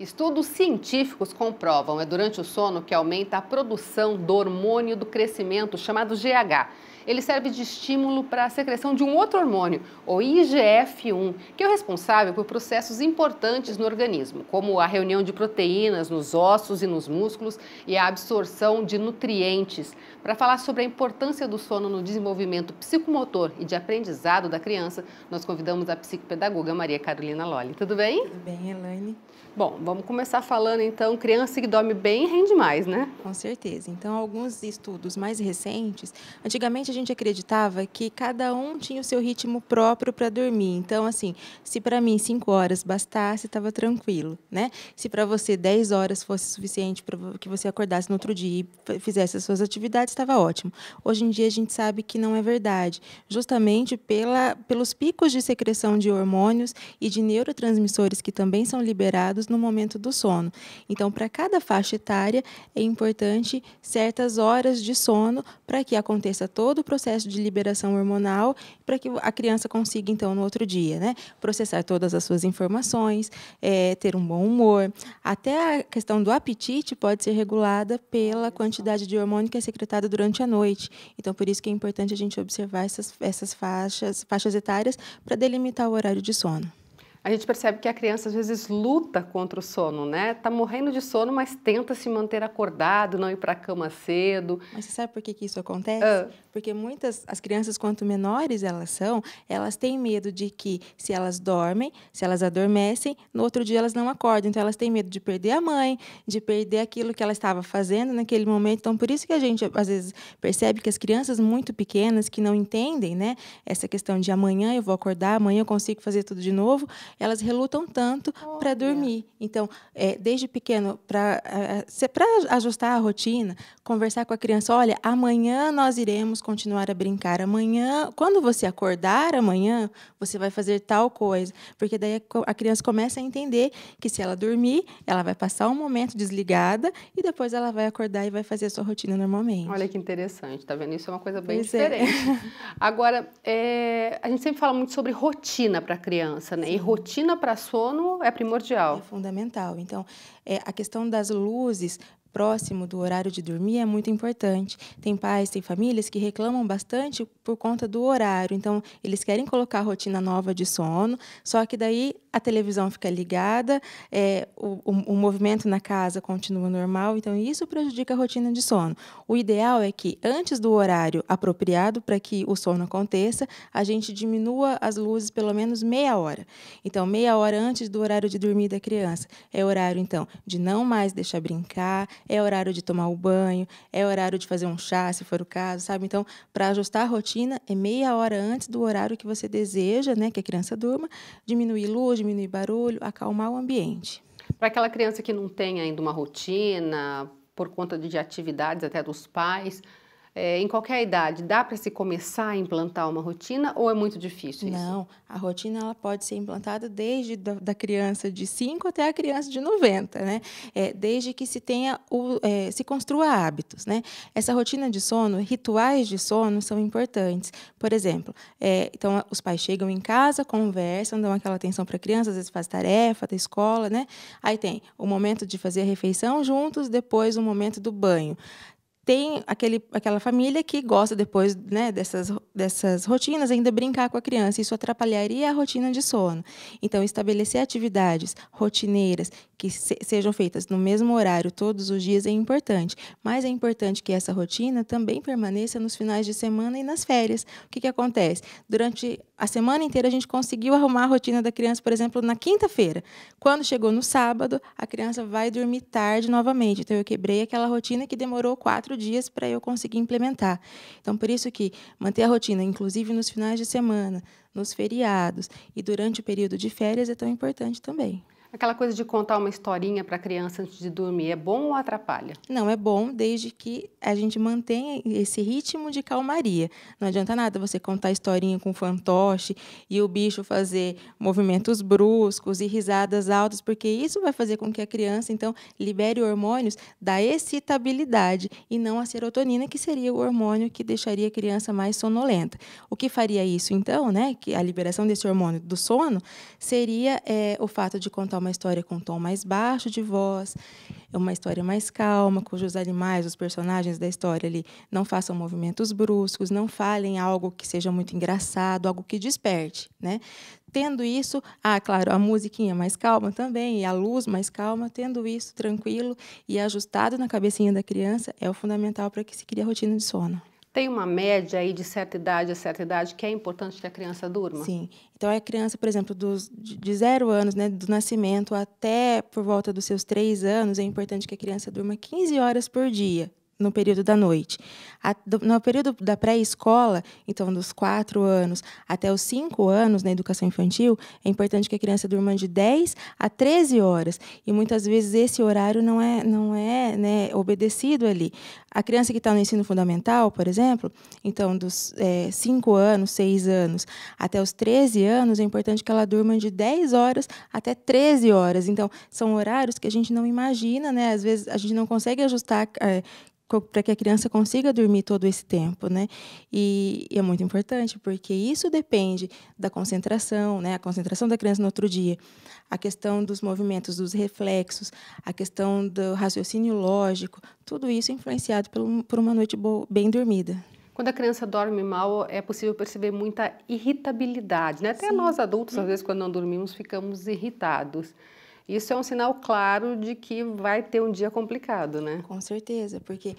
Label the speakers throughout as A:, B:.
A: Estudos científicos comprovam, é durante o sono que aumenta a produção do hormônio do crescimento, chamado GH. Ele serve de estímulo para a secreção de um outro hormônio, o IGF-1, que é o responsável por processos importantes no organismo, como a reunião de proteínas nos ossos e nos músculos e a absorção de nutrientes. Para falar sobre a importância do sono no desenvolvimento psicomotor e de aprendizado da criança, nós convidamos a psicopedagoga Maria Carolina Lolli. Tudo bem?
B: Tudo bem, Elaine?
A: Bom, vamos começar falando então, criança que dorme bem rende mais, né?
B: Com certeza. Então, alguns estudos mais recentes, antigamente a gente acreditava que cada um tinha o seu ritmo próprio para dormir. Então, assim, se para mim 5 horas bastasse, estava tranquilo, né? Se para você 10 horas fosse suficiente para que você acordasse no outro dia e fizesse as suas atividades, estava ótimo. Hoje em dia a gente sabe que não é verdade, justamente pelos picos de secreção de hormônios e de neurotransmissores que também são liberados no momento do sono. Então, para cada faixa etária, é importante certas horas de sono para que aconteça todo o processo de liberação hormonal, para que a criança consiga, então, no outro dia, né, processar todas as suas informações, ter um bom humor. Até a questão do apetite pode ser regulada pela quantidade de hormônio que é secretada durante a noite. Então, por isso que é importante a gente observar essas faixas etárias para delimitar o horário de sono.
A: A gente percebe que a criança às vezes luta contra o sono, né? Tá morrendo de sono, mas tenta se manter acordado, não ir para a cama cedo.
B: Mas você sabe por que isso acontece? Porque as crianças, quanto menores elas têm medo de que se elas dormem, se elas adormecem, no outro dia elas não acordam. Então, elas têm medo de perder a mãe, de perder aquilo que ela estava fazendo naquele momento. Então, por isso que a gente, às vezes, percebe que as crianças muito pequenas, que não entendem, né, essa questão de amanhã eu vou acordar, amanhã eu consigo fazer tudo de novo, elas relutam tanto para dormir. Então, desde pequeno, para ajustar a rotina, conversar com a criança, olha, amanhã nós iremos continuar a brincar, amanhã, quando você acordar amanhã, você vai fazer tal coisa, porque daí a criança começa a entender que se ela dormir, ela vai passar um momento desligada e depois ela vai acordar e vai fazer a sua rotina normalmente.
A: Olha que interessante, tá vendo? Isso é uma coisa bem diferente. Agora, a gente sempre fala muito sobre rotina para a criança, né? Sim. E rotina para sono é primordial.
B: É fundamental. Então, a questão das luzes próximo do horário de dormir é muito importante. Tem pais, tem famílias que reclamam bastante por conta do horário. Então, eles querem colocar a rotina nova de sono, só que daí a televisão fica ligada, o movimento na casa continua normal, então isso prejudica a rotina de sono. O ideal é que, antes do horário apropriado para que o sono aconteça, a gente diminua as luzes pelo menos meia hora. Então, meia hora antes do horário de dormir da criança. É horário, então, de não mais deixar brincar, é horário de tomar o banho, é horário de fazer um chá, se for o caso, sabe? Então, para ajustar a rotina, é meia hora antes do horário que você deseja, né, que a criança durma, diminuir luz, diminuir barulho, acalmar o ambiente.
A: Para aquela criança que não tem ainda uma rotina, por conta de atividades até dos pais, em qualquer idade, dá para se começar a implantar uma rotina ou é muito difícil isso?
B: Não, a rotina ela pode ser implantada desde da criança de 5 até a criança de 90, né? Desde que se tenha se construa hábitos, né? Essa rotina de sono, rituais de sono são importantes. Por exemplo, então os pais chegam em casa, conversam, dão aquela atenção para a criança, às vezes faz tarefa da escola, né? Aí tem o momento de fazer a refeição juntos, depois o momento do banho. Tem aquela família que gosta depois, né, dessas rotinas ainda brincar com a criança. Isso atrapalharia a rotina de sono. Então, estabelecer atividades rotineiras que sejam feitas no mesmo horário todos os dias é importante. Mas é importante que essa rotina também permaneça nos finais de semana e nas férias. O que acontece? Durante a semana inteira a gente conseguiu arrumar a rotina da criança, por exemplo, na quinta-feira. Quando chegou no sábado, a criança vai dormir tarde novamente. Então, eu quebrei aquela rotina que demorou 4 dias para eu conseguir implementar. Então, por isso que manter a rotina, inclusive nos finais de semana, nos feriados e durante o período de férias, é tão importante também.
A: Aquela coisa de contar uma historinha para a criança antes de dormir, é bom ou atrapalha?
B: Não, é bom desde que a gente mantenha esse ritmo de calmaria. Não adianta nada você contar historinha com fantoche e o bicho fazer movimentos bruscos e risadas altas, porque isso vai fazer com que a criança, então, libere hormônios da excitabilidade e não a serotonina, que seria o hormônio que deixaria a criança mais sonolenta. O que faria isso, então, né, que a liberação desse hormônio do sono, seria o fato de contar uma história com um tom mais baixo de voz, é uma história mais calma, cujos animais, os personagens da história ali, não façam movimentos bruscos, não falem algo que seja muito engraçado, algo que desperte, né? Tendo isso, claro, a musiquinha mais calma também, e a luz mais calma, tendo isso tranquilo e ajustado na cabecinha da criança, é o fundamental para que se crie a rotina de sono.
A: Tem uma média aí de certa idade a certa idade que é importante que a criança durma?
B: Sim. Então, a criança, por exemplo, de 0 anos, né, do nascimento até por volta dos seus 3 anos, é importante que a criança durma 15 horas por dia, no período da noite. No período da pré-escola, então dos 4 anos até os 5 anos, na educação infantil, é importante que a criança durma de 10 a 13 horas. E muitas vezes esse horário não é, né, obedecido ali. A criança que está no ensino fundamental, por exemplo, então dos 5 anos, 6 anos até os 13 anos, é importante que ela durma de 10 horas até 13 horas. Então, são horários que a gente não imagina, né? Às vezes a gente não consegue ajustar para que a criança consiga dormir todo esse tempo, né? E é muito importante, porque isso depende da concentração, né? A concentração da criança no outro dia, a questão dos movimentos, dos reflexos, a questão do raciocínio lógico, tudo isso é influenciado por uma noite bem dormida.
A: Quando a criança dorme mal, é possível perceber muita irritabilidade, né? Até
B: Sim.
A: nós adultos, às vezes, quando não dormimos, ficamos irritados. Isso é um sinal claro de que vai ter um dia complicado, né?
B: Com certeza, porque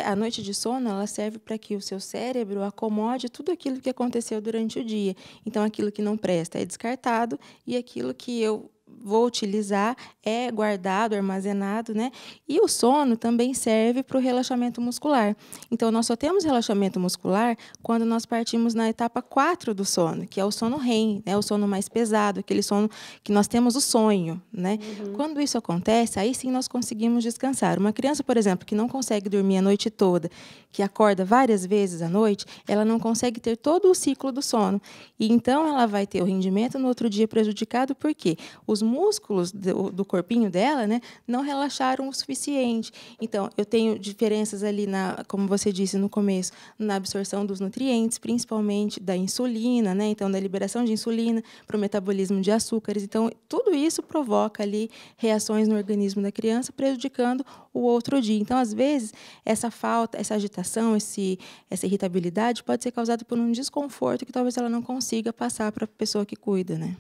B: a noite de sono ela serve para que o seu cérebro acomode tudo aquilo que aconteceu durante o dia. Então, aquilo que não presta é descartado e aquilo que eu vou utilizar é guardado, armazenado, né? E o sono também serve para o relaxamento muscular. Então, nós só temos relaxamento muscular quando nós partimos na etapa 4 do sono, que é o sono REM, né? O sono mais pesado, aquele sono que nós temos o sonho, né? Quando isso acontece, aí sim nós conseguimos descansar. Uma criança, por exemplo, que não consegue dormir a noite toda, que acorda várias vezes à noite, ela não consegue ter todo o ciclo do sono. E então ela vai ter o rendimento no outro dia prejudicado, por quê? Os músculos do corpinho dela, né, não relaxaram o suficiente. Então, eu tenho diferenças ali, como você disse no começo, na absorção dos nutrientes, principalmente da insulina, né, então da liberação de insulina para o metabolismo de açúcares. Então, tudo isso provoca ali reações no organismo da criança, prejudicando o outro dia. Então, às vezes, essa falta, essa agitação, essa irritabilidade pode ser causada por um desconforto que talvez ela não consiga passar para a pessoa que cuida, né?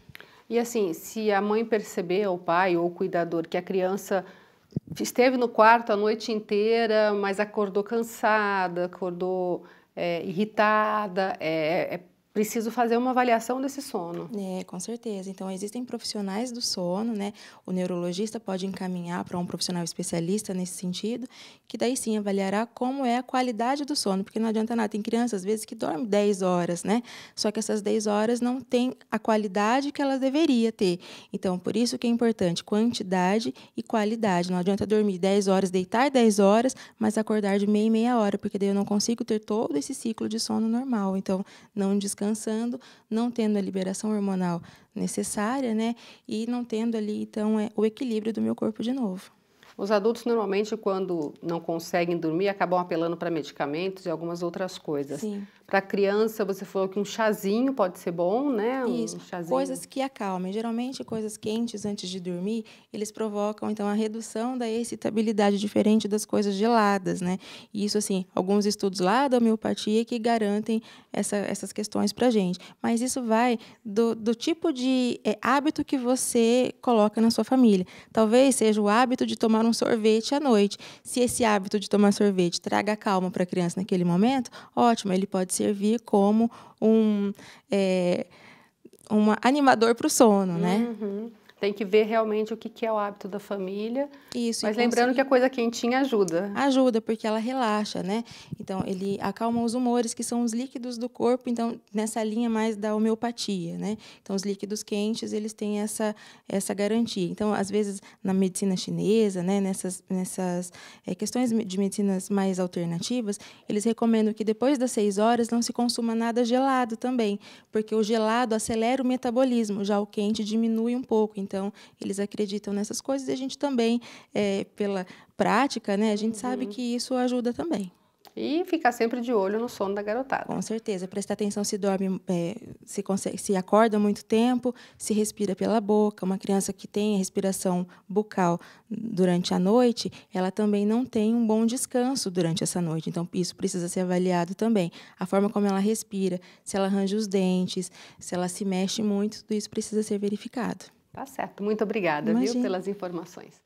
A: E assim, se a mãe perceber, o pai ou o cuidador, que a criança esteve no quarto a noite inteira, mas acordou cansada, acordou irritada, é preciso fazer uma avaliação desse sono.
B: Com certeza. Então, existem profissionais do sono, né? O neurologista pode encaminhar para um profissional especialista nesse sentido, que daí sim avaliará como é a qualidade do sono, porque não adianta nada. Tem criança, às vezes, que dorme 10 horas, né? Só que essas 10 horas não têm a qualidade que elas deveria ter. Então, por isso que é importante quantidade e qualidade. Não adianta dormir 10 horas, deitar 10 horas, mas acordar de meia em meia hora, porque daí eu não consigo ter todo esse ciclo de sono normal. Então, não descansando, não tendo a liberação hormonal necessária, né? E não tendo ali, então, o equilíbrio do meu corpo de novo.
A: Os adultos, normalmente, quando não conseguem dormir, acabam apelando para medicamentos e algumas outras coisas.
B: Sim.
A: Para a criança, você falou que um chazinho pode ser bom, né?
B: Isso,
A: chazinho.
B: coisas que acalmem. Geralmente, coisas quentes antes de dormir, eles provocam, então, a redução da excitabilidade, diferente das coisas geladas, né? E isso, assim, alguns estudos lá da homeopatia que garantem essas questões para a gente. Mas isso vai do tipo de hábito que você coloca na sua família. Talvez seja o hábito de tomar um sorvete à noite. Se esse hábito de tomar sorvete traga calma para a criança naquele momento, ótimo, ele pode servir como um animador para o sono, né?
A: Tem que ver realmente o que é o hábito da família.
B: Isso,
A: mas lembrando que a coisa quentinha ajuda.
B: Ajuda, porque ela relaxa, né? Então, ele acalma os humores, que são os líquidos do corpo, então, nessa linha mais da homeopatia, né? Então, os líquidos quentes, eles têm essa garantia. Então, às vezes, na medicina chinesa, né? Nessas questões de medicinas mais alternativas, eles recomendam que depois das 6 horas não se consuma nada gelado também, porque o gelado acelera o metabolismo, já o quente diminui um pouco. Então, eles acreditam nessas coisas e a gente também, pela prática, né, a gente sabe que isso ajuda também.
A: E ficar sempre de olho no sono da garotada.
B: Com certeza, prestar atenção se dorme, se acorda muito tempo, se respira pela boca. Uma criança que tem respiração bucal durante a noite, ela também não tem um bom descanso durante essa noite. Então, isso precisa ser avaliado também. A forma como ela respira, se ela arranja os dentes, se ela se mexe muito, tudo isso precisa ser verificado.
A: Tá certo. Muito obrigada, viu,
B: Imagina.
A: pelas informações.